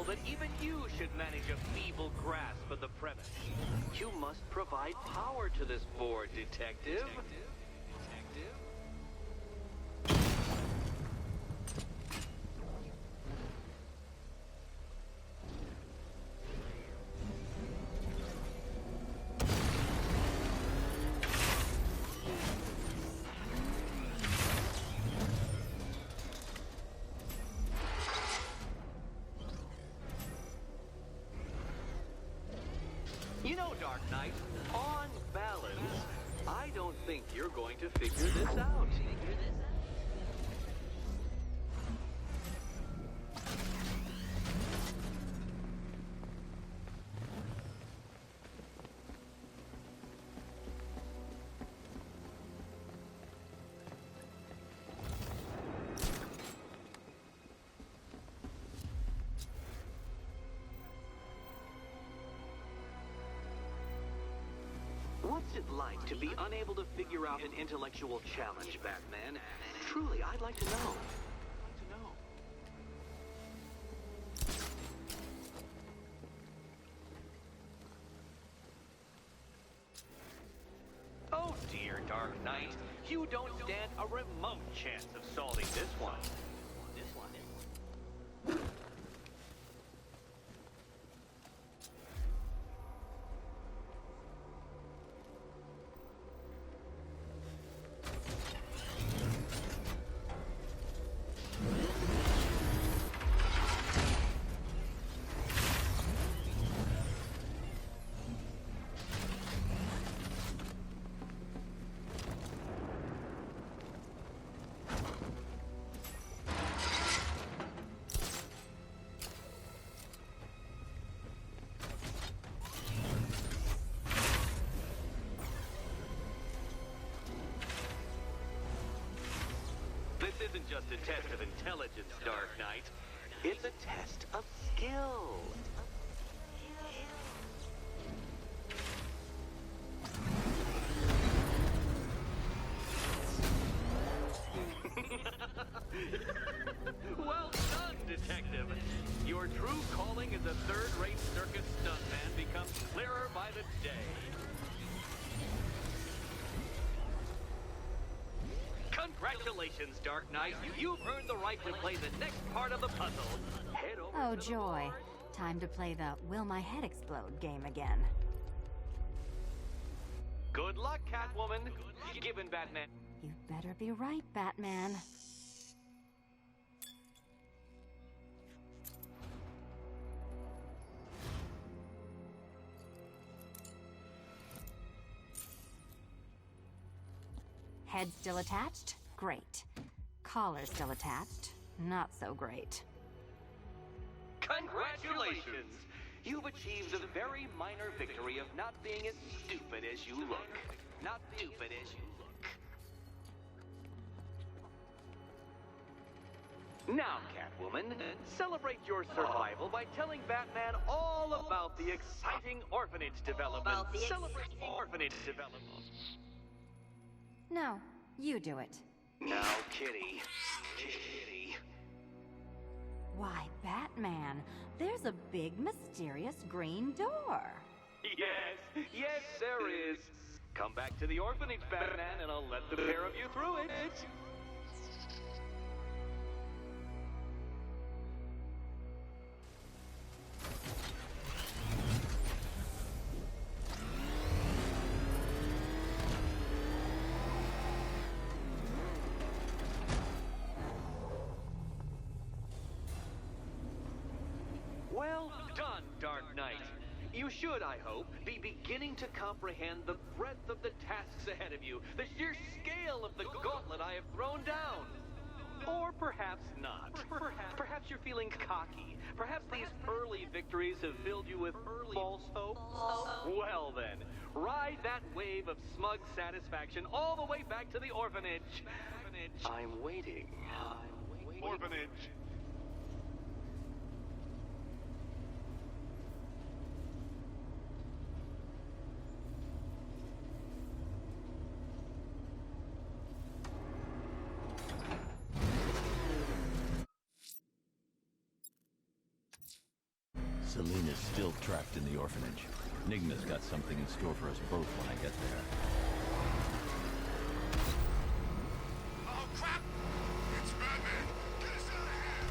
that even you should manage a feeble grasp of the premise. You must provide power to this board, Detective. You know, Dark Knight, on balance, I don't think you're going to figure this out. What's it like to be unable to figure out an intellectual challenge, Batman? Truly, I'd like to know. Oh dear, Dark Knight. You don't stand a remote chance of solving this one. This isn't just a test of intelligence, Dark Knight. It's a test of skill. Well done, Detective. Your true calling as a third-rate circus stuntman becomes clearer by the day. Congratulations, Dark Knight. You've earned the right to play the next part of the puzzle. Head over Oh, to the joy. board. Time to play the Will My Head Explode game again. Good luck, Catwoman. Given Batman. You better be right, Batman. Head still attached? Great. Collar still attached? Not so great. Congratulations! You've achieved the very minor victory of not being as stupid as you look. Not stupid as you look. Now, Catwoman, celebrate your survival by telling Batman all about the exciting orphanage development. Celebrate the orphanage development. No, you do it. Now, Kitty. Kitty. Why, Batman, there's a big mysterious green door. Yes, there is. Come back to the orphanage, Batman, and I'll let the pair of you through it. Well done, Dark Knight. You should, I hope, be beginning to comprehend the breadth of the tasks ahead of you, the sheer scale of the gauntlet I have thrown down. Or perhaps not. Perhaps you're feeling cocky. Perhaps these early victories have filled you with false hope. Well then, ride that wave of smug satisfaction all the way back to the orphanage. I'm waiting. Orphanage. Selena's still trapped in the orphanage. Nigma's got something in store for us both when I get there. Oh, crap! It's Batman! Get us out of here!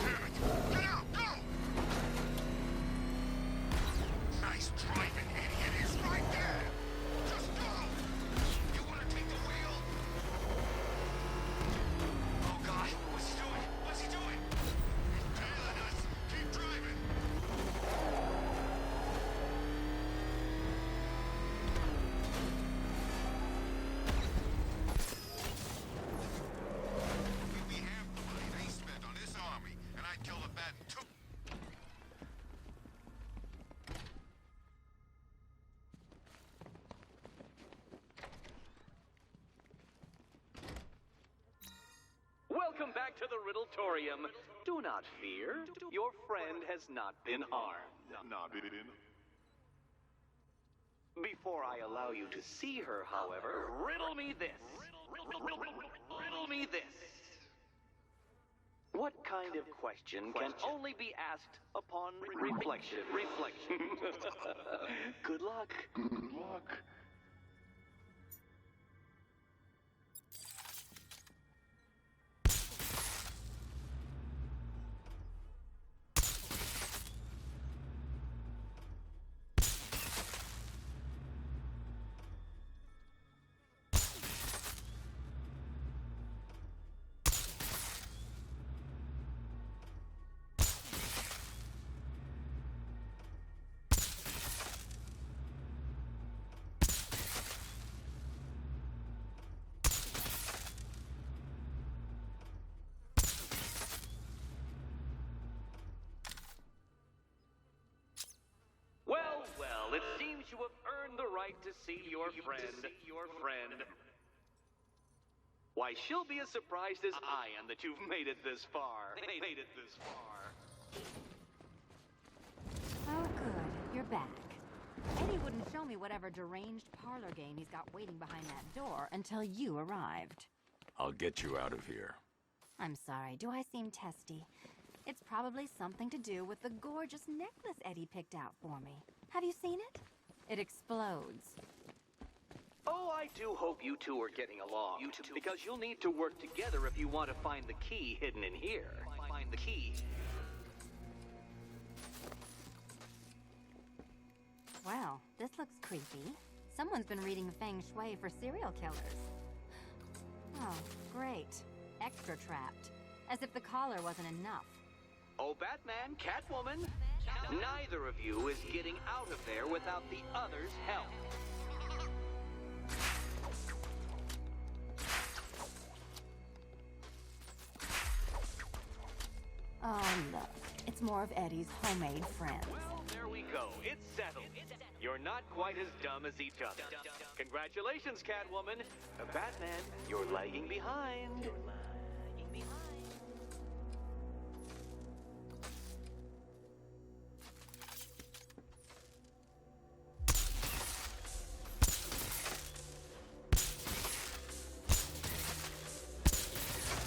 Damn it! Get out! Go! Nice driving, idiot! It's right there! Just go! You want to take the wheel? Oh, God! What's he doing? What's he doing? He's tailing us! Keep driving! We have the money they spent on this army, and I'd kill the bat in two. Welcome back to the Riddletorium. Do not fear. Your friend has not been harmed. Nah, did it in? Before I allow you to see her, however, riddle me this. Riddle me this. What kind of question can only be asked upon reflection? Good luck. Good luck. Well, it seems you have earned the right to see your friend. Why, she'll be as surprised as I am that you've made it this far. Oh, good. You're back. Eddie wouldn't show me whatever deranged parlor game he's got waiting behind that door until you arrived. I'll get you out of here. I'm sorry, do I seem testy? It's probably something to do with the gorgeous necklace Eddie picked out for me. Have you seen it? It explodes. Oh, I do hope you two are getting along. Because you'll need to work together if you want to find the key hidden in here. Find the key. Well, this looks creepy. Someone's been reading Feng Shui for serial killers. Oh, great. Extra trapped. As if the collar wasn't enough. Oh, Batman, Catwoman, neither of you is getting out of there without the other's help. Oh, look. It's more of Eddie's homemade friends. Well, there we go. It's settled. You're not quite as dumb as each other. Congratulations, Catwoman. Batman, you're lagging behind.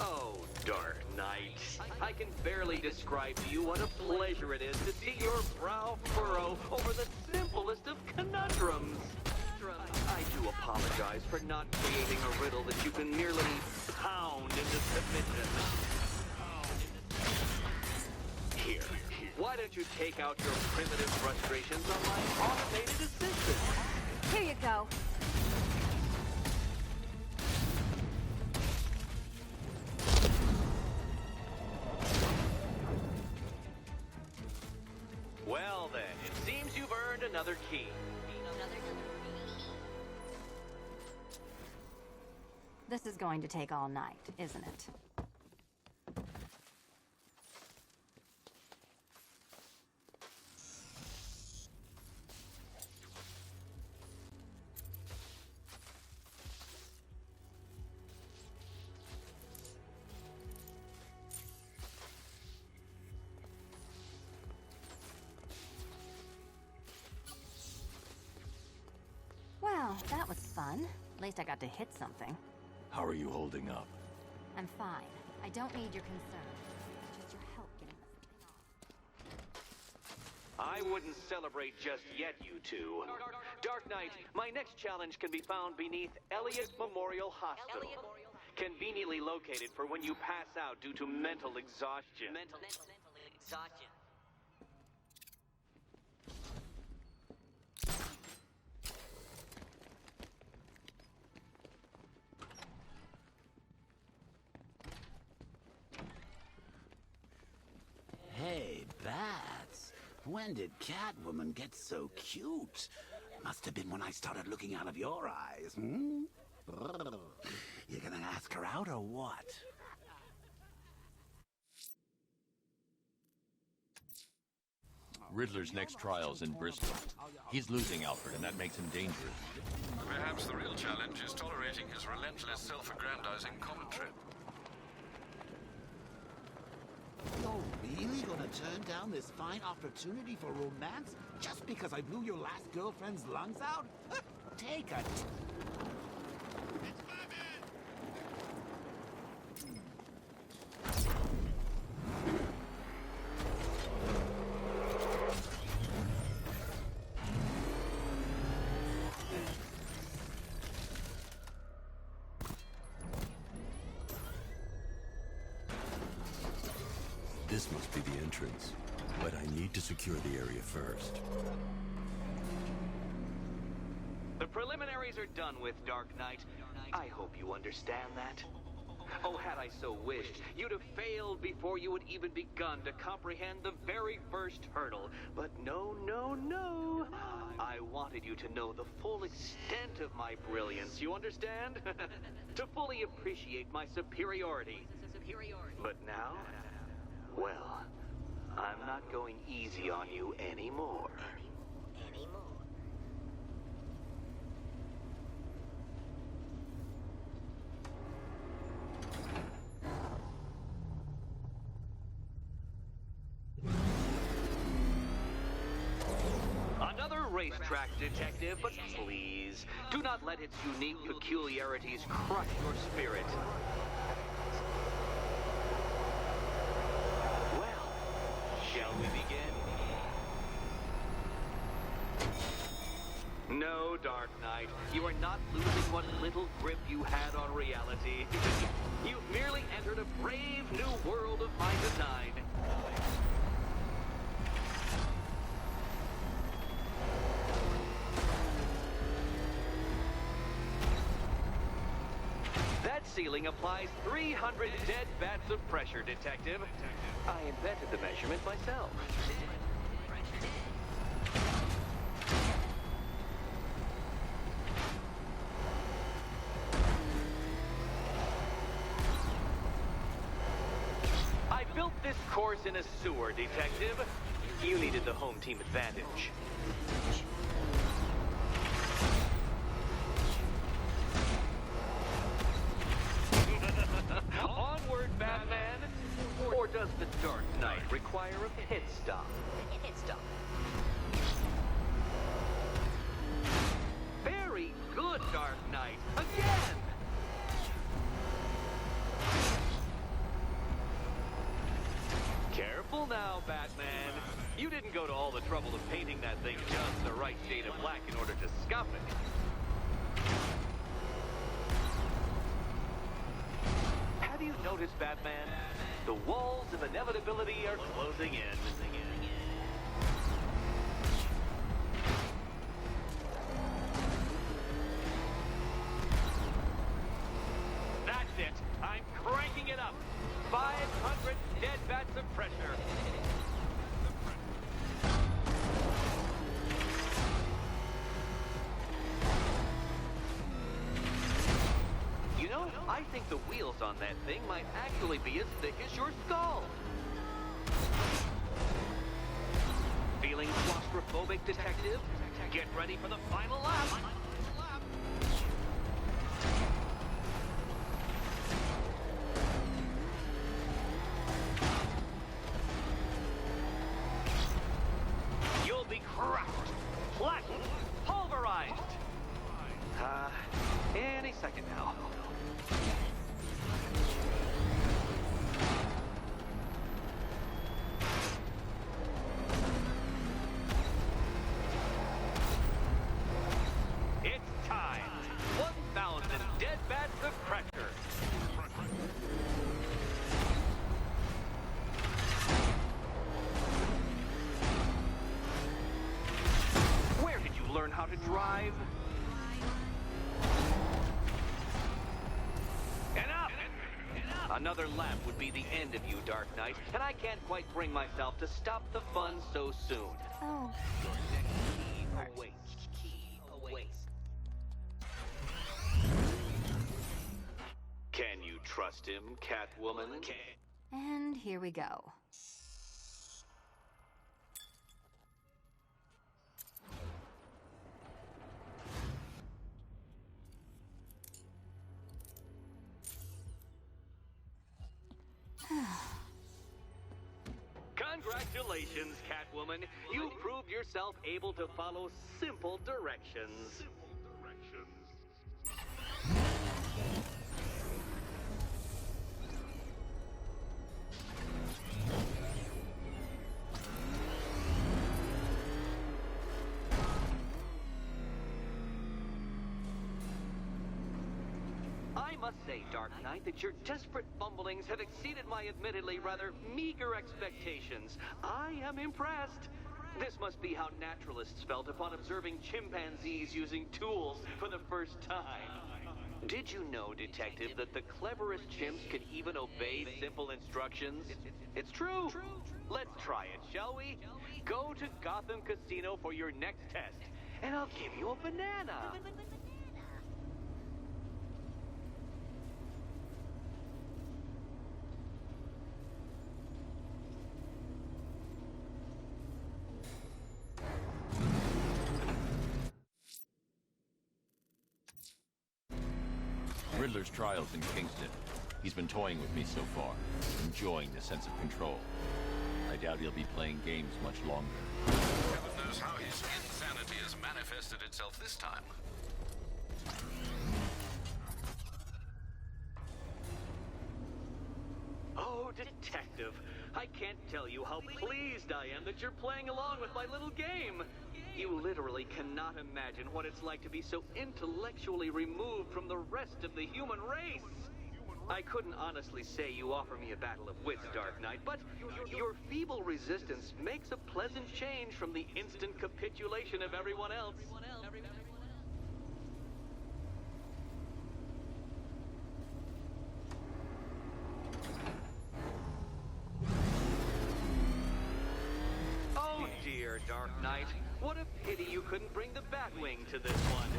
Oh, Dark Knight. I can barely describe to you what a pleasure it is to see your brow furrow over the simplest of conundrums. I do apologize for not creating a riddle that you can merely pound into submission. Here, why don't you take out your primitive frustrations on my automated assistant? Here you go. Well then, it seems you've earned another key. This is going to take all night, isn't it? Well, that was fun. fun. At least I got to hit something. How are you holding up? I'm fine. I don't need your concern. Just your help getting this thing off. I wouldn't celebrate just yet, you two. Dark Knight, my next challenge can be found beneath Elliott Memorial Hospital. Conveniently located for when you pass out due to mental exhaustion. Mental exhaustion. Hey, Bats. When did Catwoman get so cute? Must have been when I started looking out of your eyes, hmm? Brrr. You gonna ask her out or what? Riddler's next trial's in Bristol. He's losing Alfred, and that makes him dangerous. Perhaps the real challenge is tolerating his relentless self-aggrandizing commentary. You're really gonna turn down this fine opportunity for romance just because I blew your last girlfriend's lungs out? Take it. This must be the entrance, but I need to secure the area first. The preliminaries are done with, Dark Knight. I hope you understand that. Oh, had I so wished, you'd have failed before you had even begun to comprehend the very first hurdle. But no, no, no. I wanted you to know the full extent of my brilliance, you understand? To fully appreciate my superiority. But now, well, I'm not going easy on you anymore. Another racetrack detective, but please, do not let its unique peculiarities crush your spirit. Well, shall we begin? No, Dark Knight, you are not losing what little grip you had on reality. You've merely entered a brave new world of my design. That ceiling applies 300 dead bats of pressure, Detective. I invented the measurement myself. I built this course in a sewer, Detective. You needed the home team advantage. Onward, Batman! Or does the Dark Knight require a pit stop? Very good, Dark Knight! Again! Careful now, Batman. You didn't go to all the trouble of painting that thing just the right shade of black in order to scuff it. Have you noticed, Batman? The walls of inevitability are closing in. That's it. I'm cranking it up. 500 dead bats of pressure. You know, I think the wheels on that thing might actually be as thick as your skull. Feeling claustrophobic, Detective? Get ready for the final lap. You'll be crushed, flattened, pulverized. second now. It's time. 1,000 dead bats of pressure. Where did you learn how to drive? Enough! Another lap would be the end of you, Dark Knight, and I can't quite bring myself to stop the fun so soon. Oh, Can you trust him, Catwoman? and here we go. Congratulations, Catwoman. You proved yourself able to follow simple directions. I must say, Dark Knight, that your desperate fumblings have exceeded my admittedly rather meager expectations. I am impressed. This must be how naturalists felt upon observing chimpanzees using tools for the first time. Did you know, Detective, that the cleverest chimps can even obey simple instructions? It's true. Let's try it, shall we? Go to Gotham Casino for your next test, and I'll give you a banana. Riddler's trial's in Kingston. He's been toying with me so far, enjoying the sense of control. I doubt he'll be playing games much longer. Heaven knows how his insanity has manifested itself this time. Oh, Detective, I can't tell you how pleased I am that you're playing along with my little game. You literally cannot imagine what it's like to be so intellectually removed from the rest of the human race. I couldn't honestly say you offer me a battle of wits, Dark Knight, but your feeble resistance makes a pleasant change from the instant capitulation of everyone else. Oh dear, Dark Knight. What a pity you couldn't bring the Batwing to this one.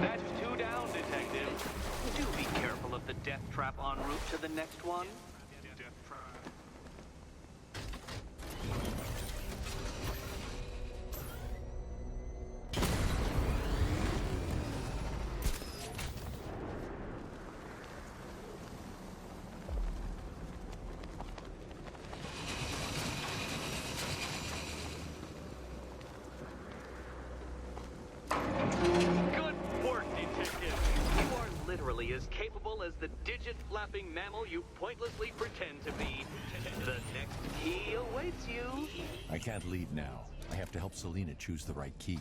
That's two down, Detective. Do be careful of the death trap en route to the next one. Good work, Detective. You are literally as capable as the digit-flapping mammal you pointlessly pretend to be. The next key awaits you. I can't leave now. I have to help Selina choose the right key.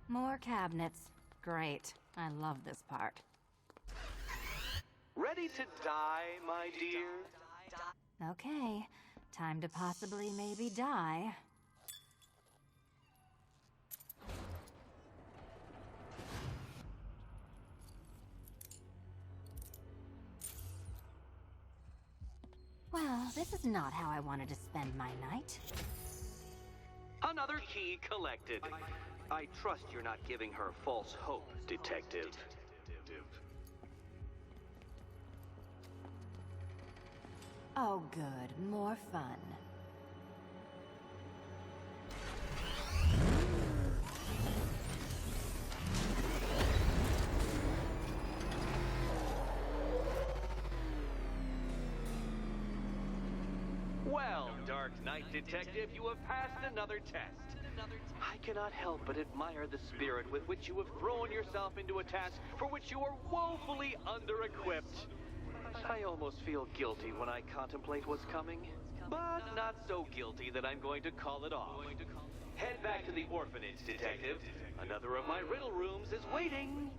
More cabinets. Great. I love this part. Ready to die, my dear? Okay. Time to possibly maybe die. Well, this is not how I wanted to spend my night. Another key collected. I trust you're not giving her false hope, Detective. Oh, good. More fun. Well, Dark Knight Detective, you have passed another test. I cannot help but admire the spirit with which you have thrown yourself into a task for which you are woefully under-equipped. I almost feel guilty when I contemplate what's coming, but not so guilty that I'm going to call it off. Head back to the orphanage, Detective. Another of my riddle rooms is waiting.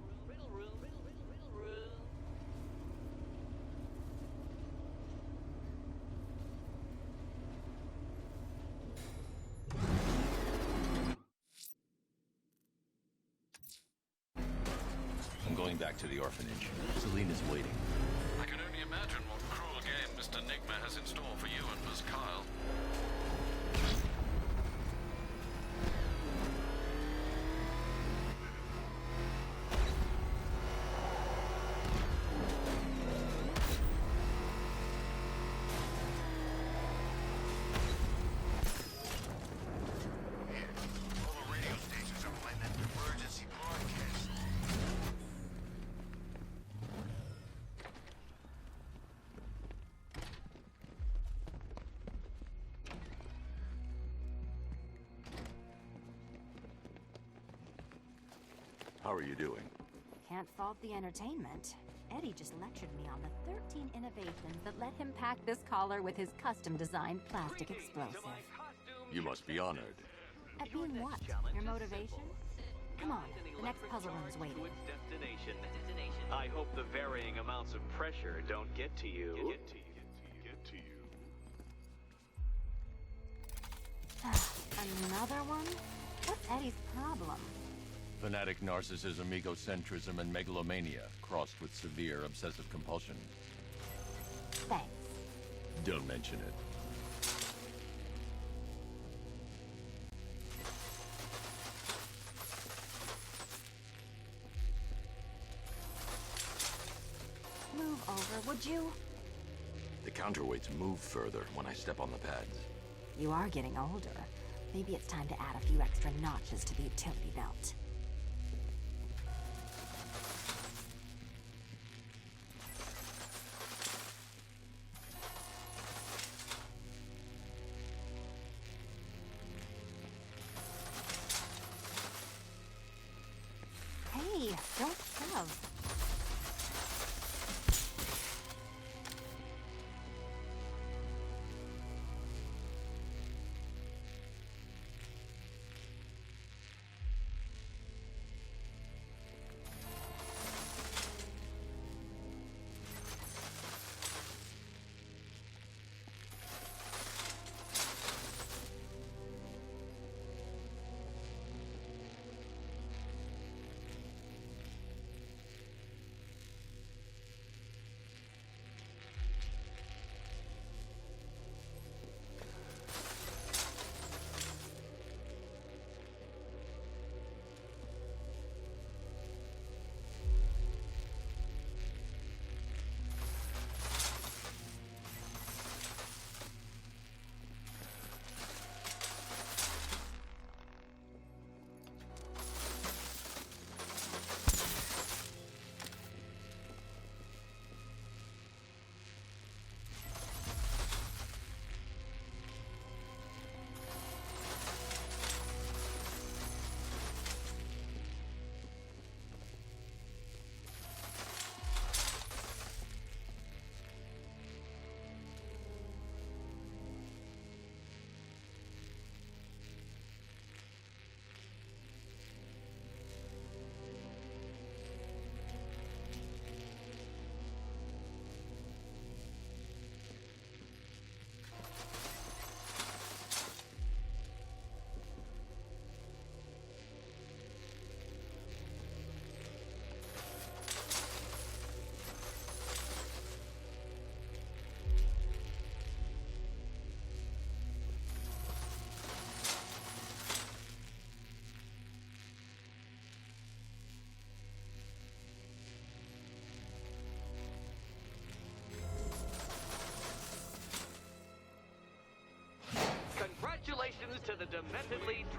I'm going back to the orphanage. Selena's waiting. I can only imagine what cruel game Mr. Nigma has in store for you and Miss Kyle. All the radio stations are playing that emergency broadcast. How are you doing? Can't fault the entertainment. Eddie just lectured me on the 13 innovations that let him pack this collar with his custom-designed plastic explosive. You must be honored. At being what? Your motivation? Come on, the next puzzle room is waiting. To its destination. I hope the varying amounts of pressure don't get to you. Another one? What's Eddie's problem? Fanatic narcissism, egocentrism, and megalomania, crossed with severe obsessive compulsion. Thanks. Don't mention it. Move over, would you? The counterweights move further when I step on the pads. You are getting older. Maybe it's time to add a few extra notches to the utility belt. Hey, don't shove.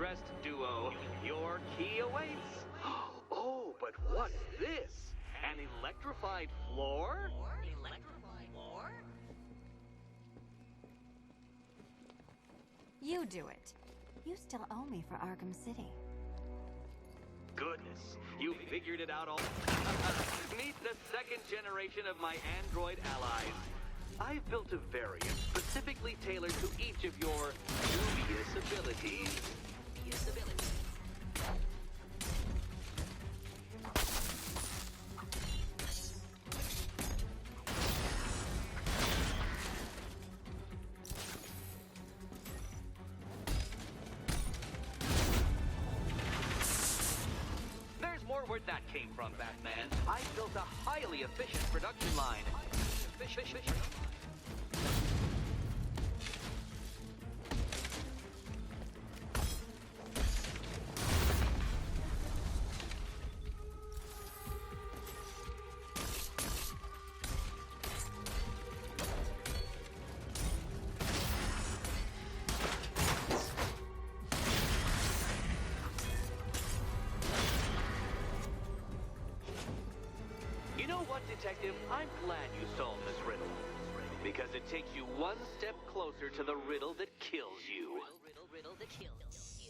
well-dressed duo. Your key awaits. Oh, but what's this? An electrified floor? You do it. You still owe me for Arkham City. Goodness, you figured it out all. Meet the second generation of my android allies. I've built a variant specifically tailored to each of your dubious abilities. There's more where that came from, Batman. I built a highly efficient production line. You know what, Detective? I'm glad you solved this riddle. Because it takes you one step closer to the riddle that kills you. Riddle that kills you.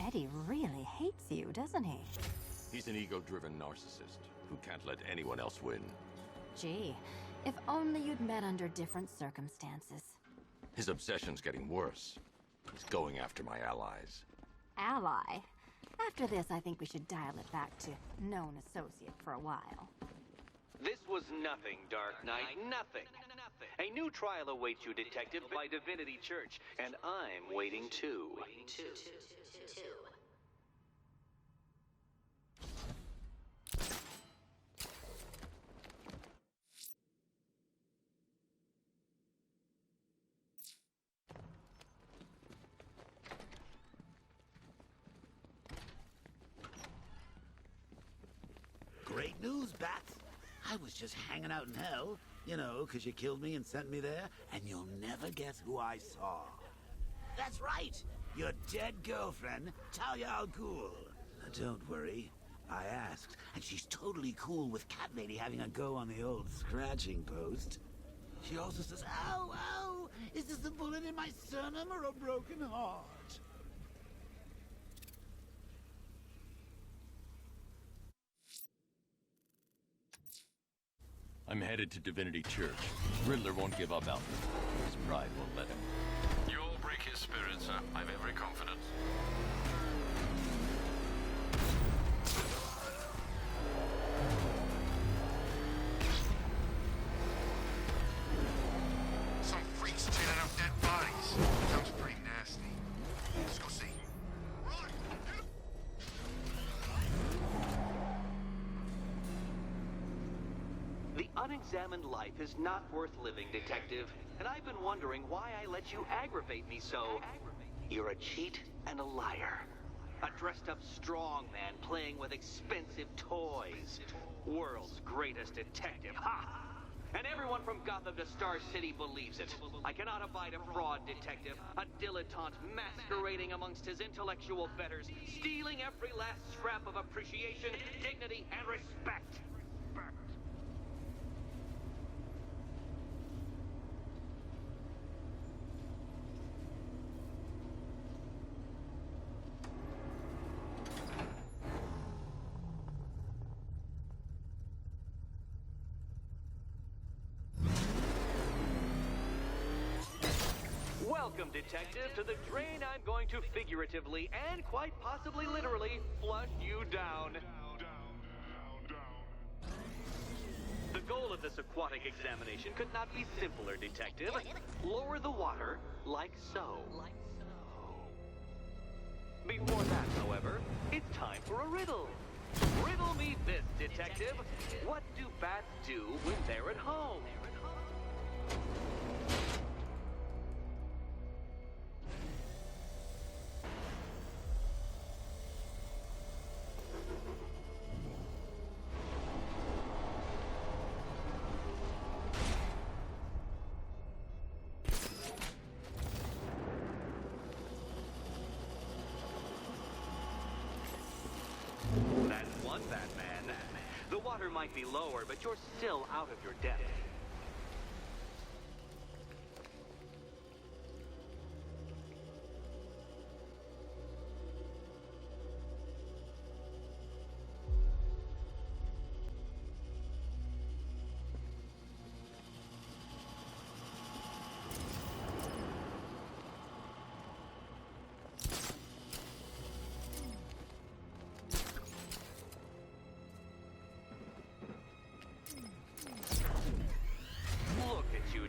Eddie really hates you, doesn't he? He's an ego-driven narcissist who can't let anyone else win. Gee, if only you'd met under different circumstances. His obsession's getting worse. He's going after my allies. Ally? After this, I think we should dial it back to known associate for a while. This was nothing, Dark Knight. Nothing. A new trial awaits you, Detective, by Divinity Church, and I'm waiting too. Great news, Bats. I was just hanging out in hell, you know, 'cause you killed me and sent me there, and you'll never guess who I saw. That's right, your dead girlfriend, Talia al Ghul. Now, don't worry, I asked, and she's totally cool with Cat Lady having a go on the old scratching post. She also says, ow, ow, is this a bullet in my sternum or a broken heart? I'm headed to Divinity Church. Riddler won't give up, Alfred. His pride won't let him. You'll break his spirit, sir. I've every confidence. Some freaks tearing up dead bodies. Sounds pretty nasty. Let's go see. The unexamined life is not worth living, Detective. And I've been wondering why I let you aggravate me so. You're a cheat and a liar. A dressed-up strongman playing with expensive toys. World's greatest detective. Ha! And everyone from Gotham to Star City believes it. I cannot abide a fraud detective, a dilettante masquerading amongst his intellectual betters, stealing every last scrap of appreciation, dignity, and respect. Welcome, Detective, to the drain I'm going to figuratively and quite possibly literally flush you down. The goal of this aquatic examination could not be simpler, Detective. Lower the water like so. Before that, however, it's time for a riddle. Riddle me this, Detective. What do bats do when they're at home? Batman. The water might be lower, but you're still out of your depth.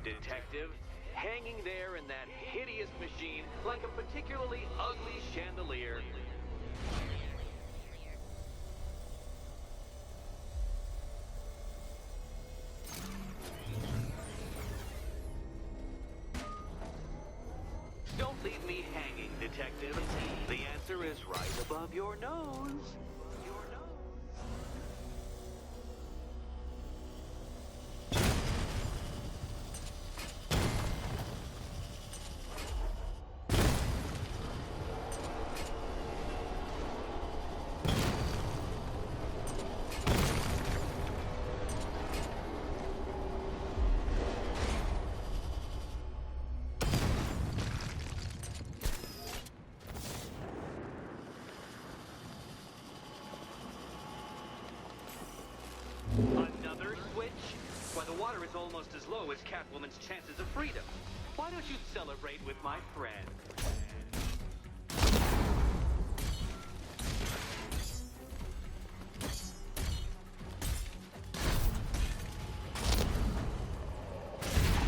Detective, hanging there in that hideous machine like a particularly ugly chandelier. Don't leave me hanging, Detective. The answer is right above your nose. Another switch? Why, the water is almost as low as Catwoman's chances of freedom. Why don't you celebrate with my friend?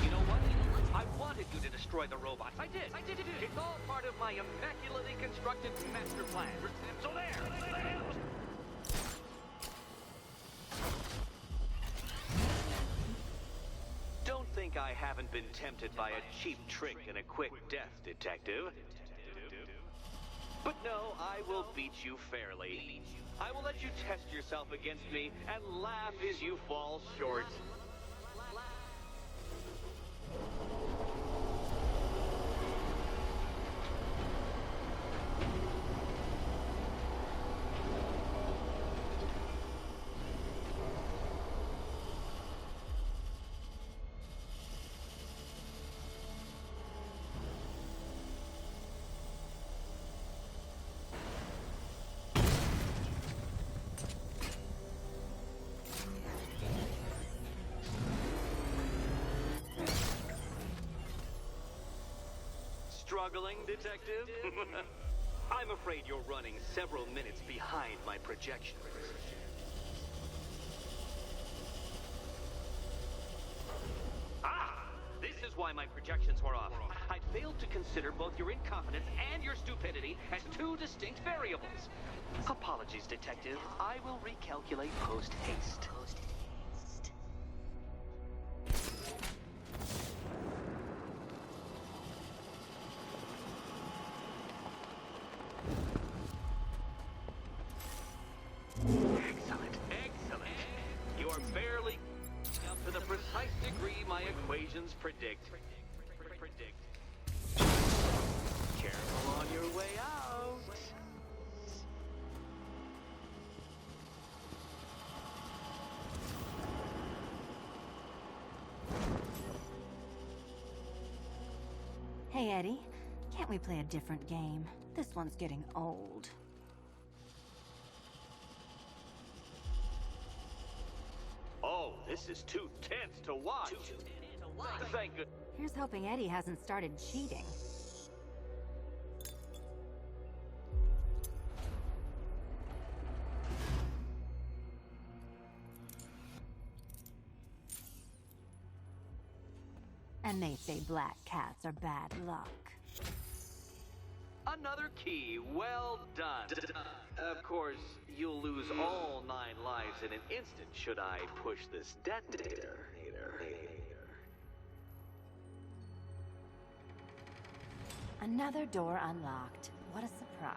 You know what? I wanted you to destroy the robots. I did. It's all part of my immaculately constructed master plan. So there. Don't think I haven't been tempted by a cheap trick and a quick death, Detective. But no, I will beat you fairly. I will let you test yourself against me and laugh as you fall short. Struggling, Detective? I'm afraid you're running several minutes behind my projections. Ah! This is why my projections were off. I failed to consider both your incompetence and your stupidity as two distinct variables. Apologies, Detective. I will recalculate post-haste. Predict. Careful on your way out. Hey, Eddie. Can't we play a different game? This one's getting old. Oh, this is too tense to watch. Thank goodness. Here's hoping Eddie hasn't started cheating. And they say black cats are bad luck. Another key. Well done. Of course, you'll lose all 9 lives in an instant should I push this detonator. Another door unlocked. What a surprise.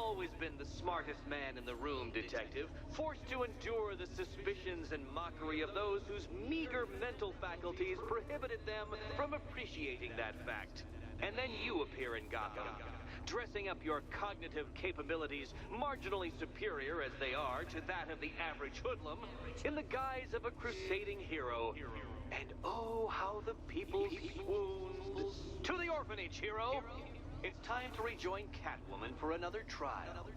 always been the smartest man in the room, Detective, forced to endure the suspicions and mockery of those whose meager mental faculties prohibited them from appreciating that fact. And then you appear in Gotham, dressing up your cognitive capabilities, marginally superior as they are to that of the average hoodlum, in the guise of a crusading hero. And oh, how the people swooned. To the orphanage, hero! It's time to rejoin Catwoman for another trial.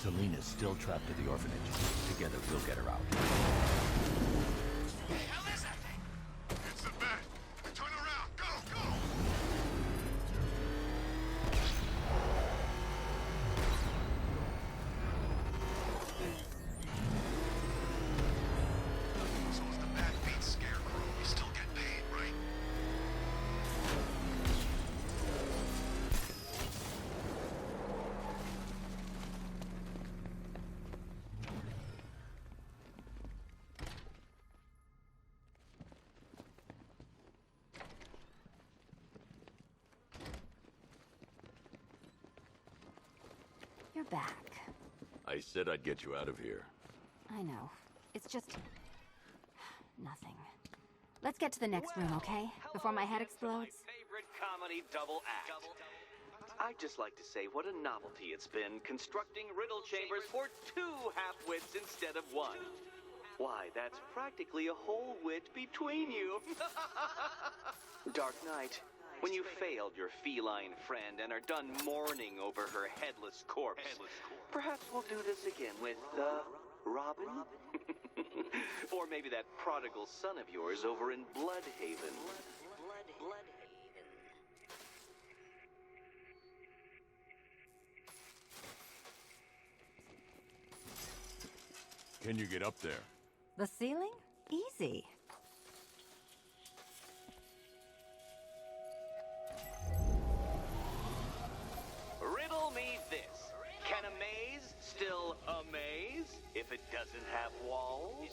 Selena's still trapped at the orphanage. Together, we'll get her out. The hell is that thing? It's the bat. Turn around. Go, go! So if the bat beats Scarecrow, we still get paid, right? You're back. I said I'd get you out of here. I know. It's just... nothing. Let's get to the next room, okay? Before my head explodes? My favorite comedy double act. I'd just like to say what a novelty it's been constructing riddle chambers for two half-wits instead of one. Why, that's practically a whole wit between you. Dark Knight, when you failed your feline friend and are done mourning over her headless corpse, perhaps we'll do this again with, Robin? Or maybe that prodigal son of yours over in Bloodhaven. Bloodhaven. Can you get up there? The ceiling? Easy. Riddle me this. Can a maze still amaze if it doesn't have walls?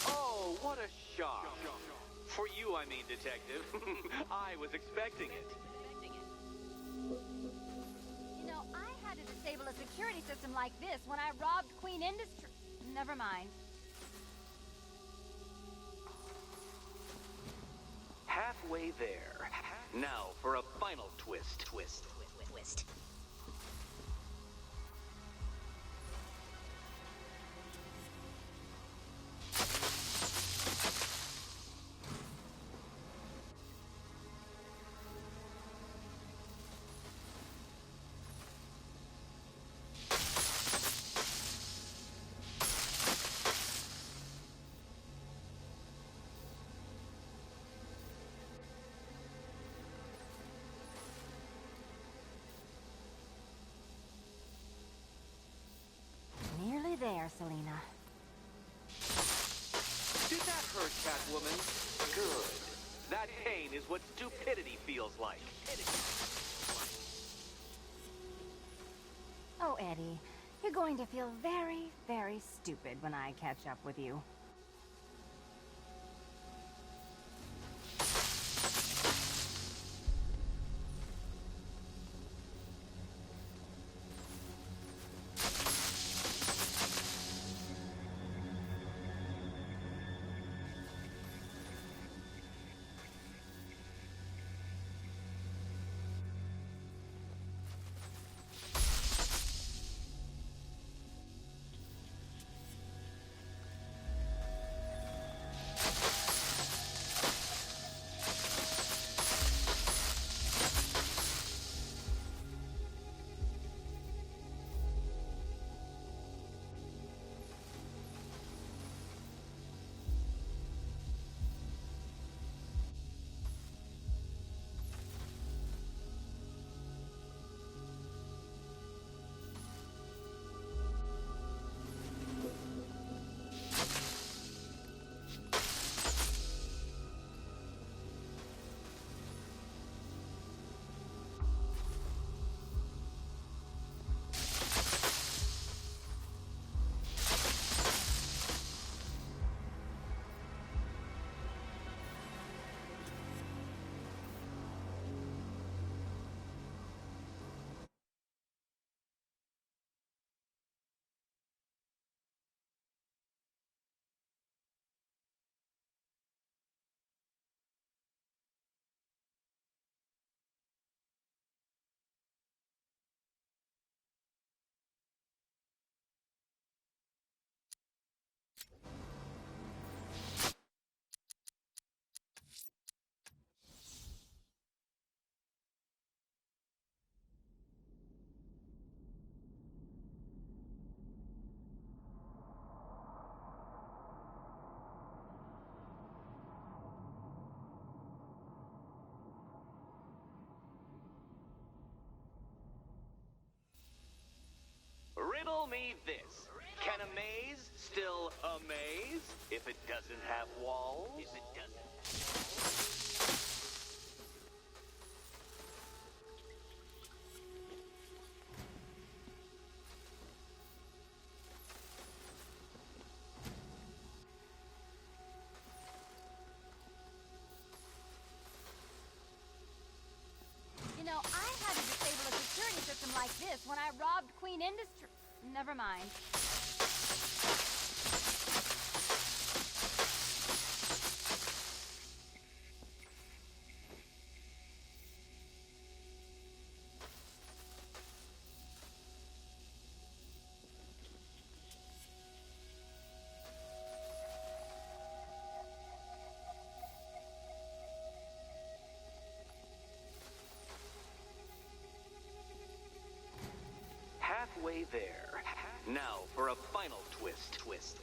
Oh, what a shock. For you, I mean, Detective. I was expecting it. You know, I had to disable a security system like this when I robbed Queen Industry. Never mind. Halfway there. Now for a final twist. Twist. Nearly there, Selena. Did that hurt, Catwoman? Good. That pain is what stupidity feels like. Oh, Eddie, you're going to feel very, very stupid when I catch up with you. me this. Can a maze still amaze if it doesn't have walls? If it doesn't. You know, I had to disable a security system like this when I robbed Queen Industry. Never mind. Halfway there. Now for a final twist. Twist.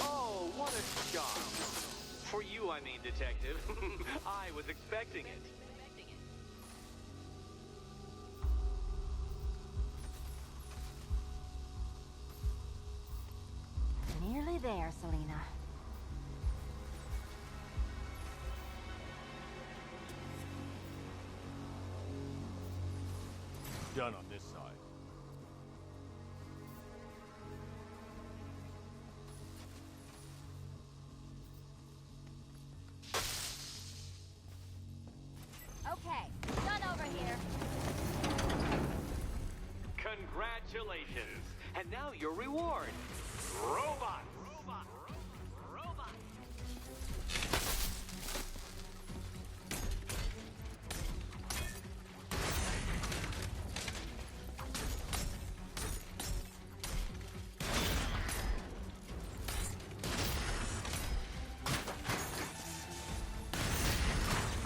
Oh, what a shock. For you, I mean, Detective. I was expecting it. Nearly there, Selena. Done on this side. Okay, done over here. Congratulations. And now your reward. Robot.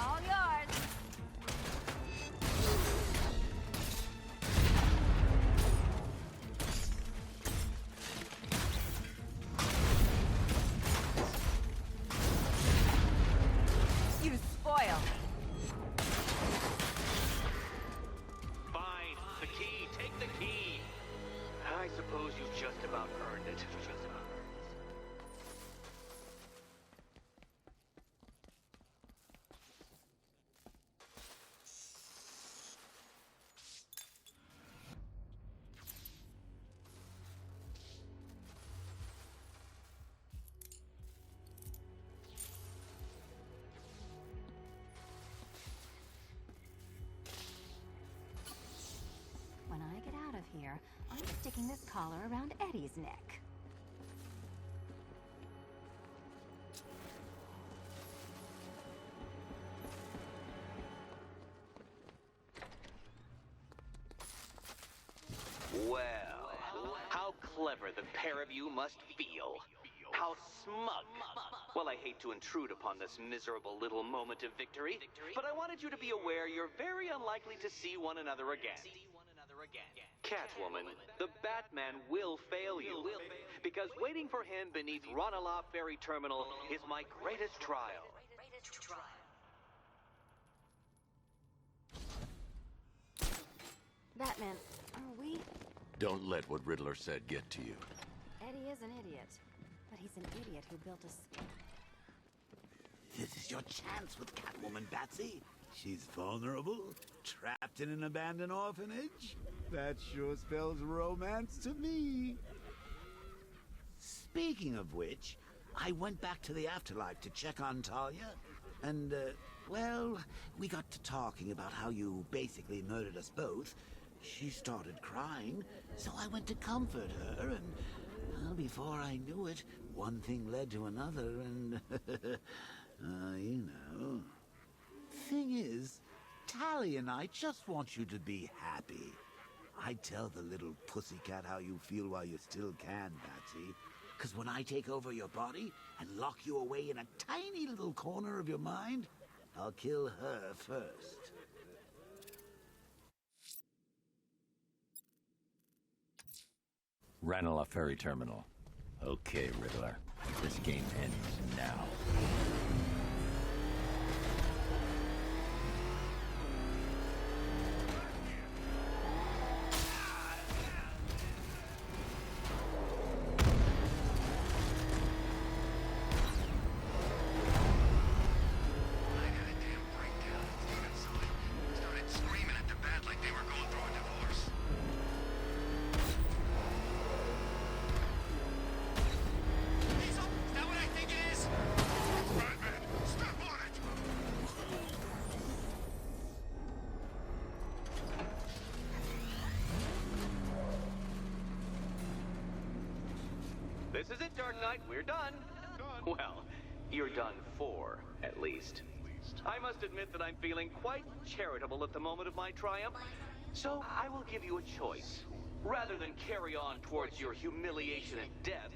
All yours. You spoil me. Fine. The key. Take the key. I suppose you've just about earned it. When I get out of here, I'm sticking this collar around Eddie's neck. Well, how clever the pair of you must feel. How smug. Well, I hate to intrude upon this miserable little moment of victory, but I wanted you to be aware you're very unlikely to see one another again. Catwoman, the Batman will fail you, because waiting for him beneath Ranelagh Ferry Terminal is my greatest trial. Batman, are we? Don't let what Riddler said get to you. Eddie is an idiot, but he's an idiot who built a... This is your chance with Catwoman, Batsy. She's vulnerable, trapped in an abandoned orphanage. That sure spells romance to me. Speaking of which, I went back to the afterlife to check on Talia, and, well, we got to talking about how you basically murdered us both. She started crying, so I went to comfort her, and, well, before I knew it, one thing led to another, and, you know. Thing is, Tally and I just want you to be happy. I tell the little pussycat how you feel while you still can, Batsy. 'Cause when I take over your body and lock you away in a tiny little corner of your mind, I'll kill her first. Ranelagh Ferry Terminal. Okay, Riddler. This game ends now. Started screaming at the bat like they were going through a divorce. Is that what I think it is? Batman, step on it! This is it, Dark Knight. We're done. Well, you're done for, at least. I must admit that I'm feeling quite charitable at the moment of my triumph. So I will give you a choice. Rather than carry on towards your humiliation and death,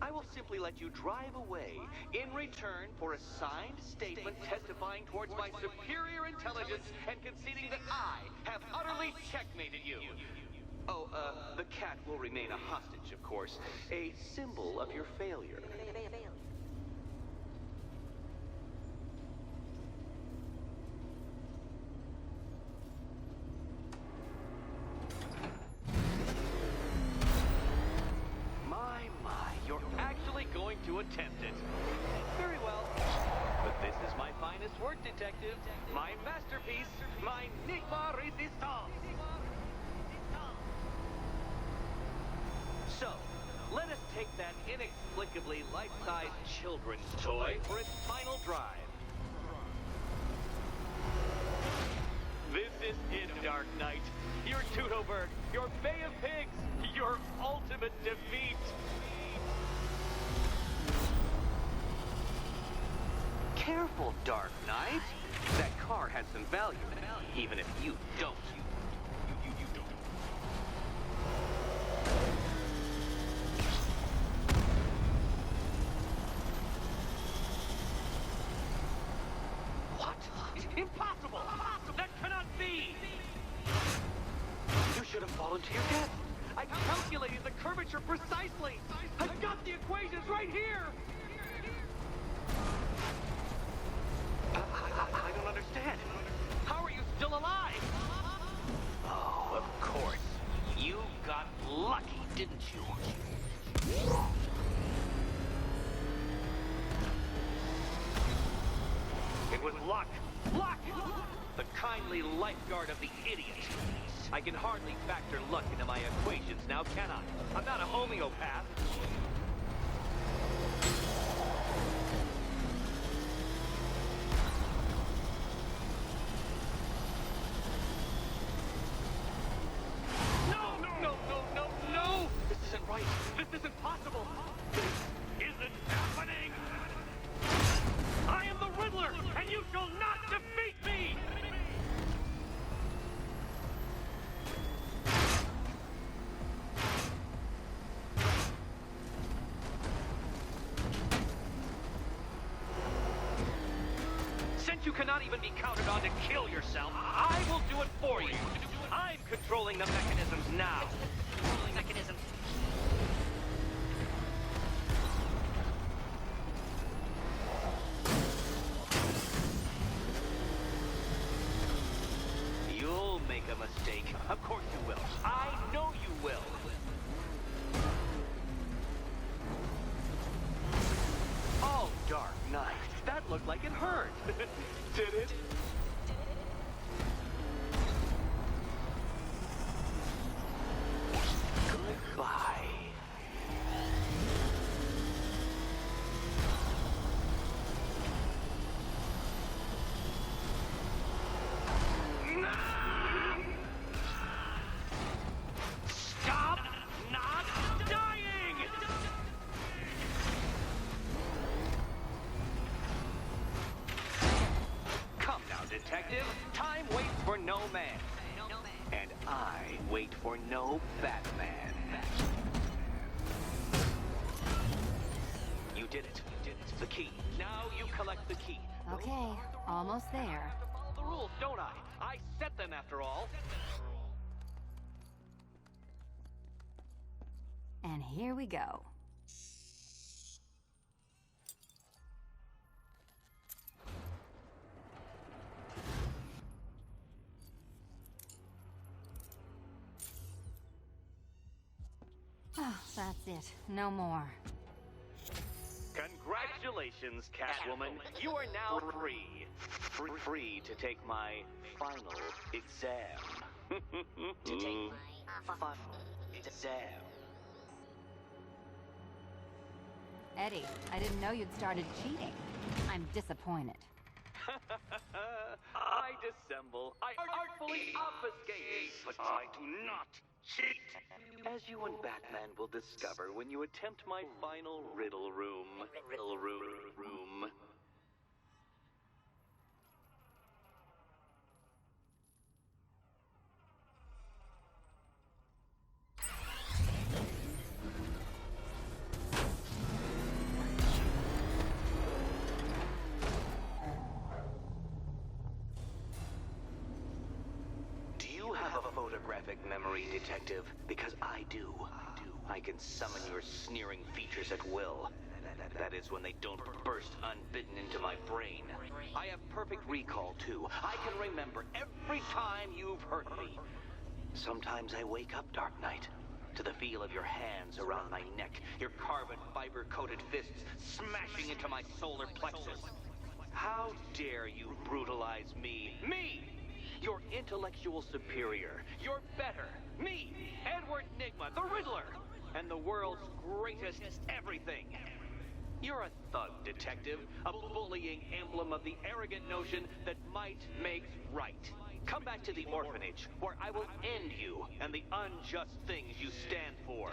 I will simply let you drive away in return for a signed statement testifying towards my superior intelligence and conceding that I have utterly checkmated you. Oh, the cat will remain a hostage, of course. A symbol of your failure. My, you're actually going to attempt it. Very well. But this is my finest work, detective. My masterpiece, my Nigma Resistance. So, let us take that inexplicably life-sized children's toy for its final drive. This is it, Dark Knight. Your Teutoburg, your Bay of Pigs, your ultimate defeat. Careful, Dark Knight. That car has some value, even if you don't. You don't. What? Impossible! That cannot be! You should have fallen to your death. I calculated the curvature precisely. I've got the equations right here. I don't understand. How are you still alive? Oh, of course. You got lucky, didn't you? It was luck. Luck! The kindly lifeguard of the idiot. I can hardly factor luck into my equations now, can I? I'm not a homeopath. No! This isn't right. This isn't possible. This isn't happening. I am the Riddler, and you shall not defeat me! Since you cannot even be counted on to kill yourself, I will do it for you. I'm controlling the mechanisms now. Mechanism. You'll make a mistake. Of course you will. I know you will. Oh, Dark Knight. That looked like it hurt. Did it? Goodbye. Stop not dying! Come now, detective. Time waits for no man. And I wait for no Batman. You did it. The key. Now you collect the key. Okay, almost there. I have to follow the rules, don't I? I set them after all. And here we go. Oh, that's it. No more. Congratulations, Catwoman. You are now free. Free to take my final exam. To take my final exam. Eddie, I didn't know you'd started cheating. I'm disappointed. I dissemble. I artfully obfuscate. But I do not cheat. As you and Batman will discover when you attempt my final riddle room. Riddle room. Do you have a photographic memory, Detective? Because I do. I can summon your sneering features at will. That is when they don't burst unbidden into my brain. I have perfect recall, too. I can remember every time you've hurt me. Sometimes I wake up, Dark Knight, to the feel of your hands around my neck, your carbon fiber-coated fists smashing into my solar plexus. How dare you brutalize me? Me! Your intellectual superior. Your better. Me, Edward Nygma, the Riddler, and the world's greatest everything. You're a thug, Detective, a bullying emblem of the arrogant notion that might makes right. Come back to the orphanage, where I will end you and the unjust things you stand for.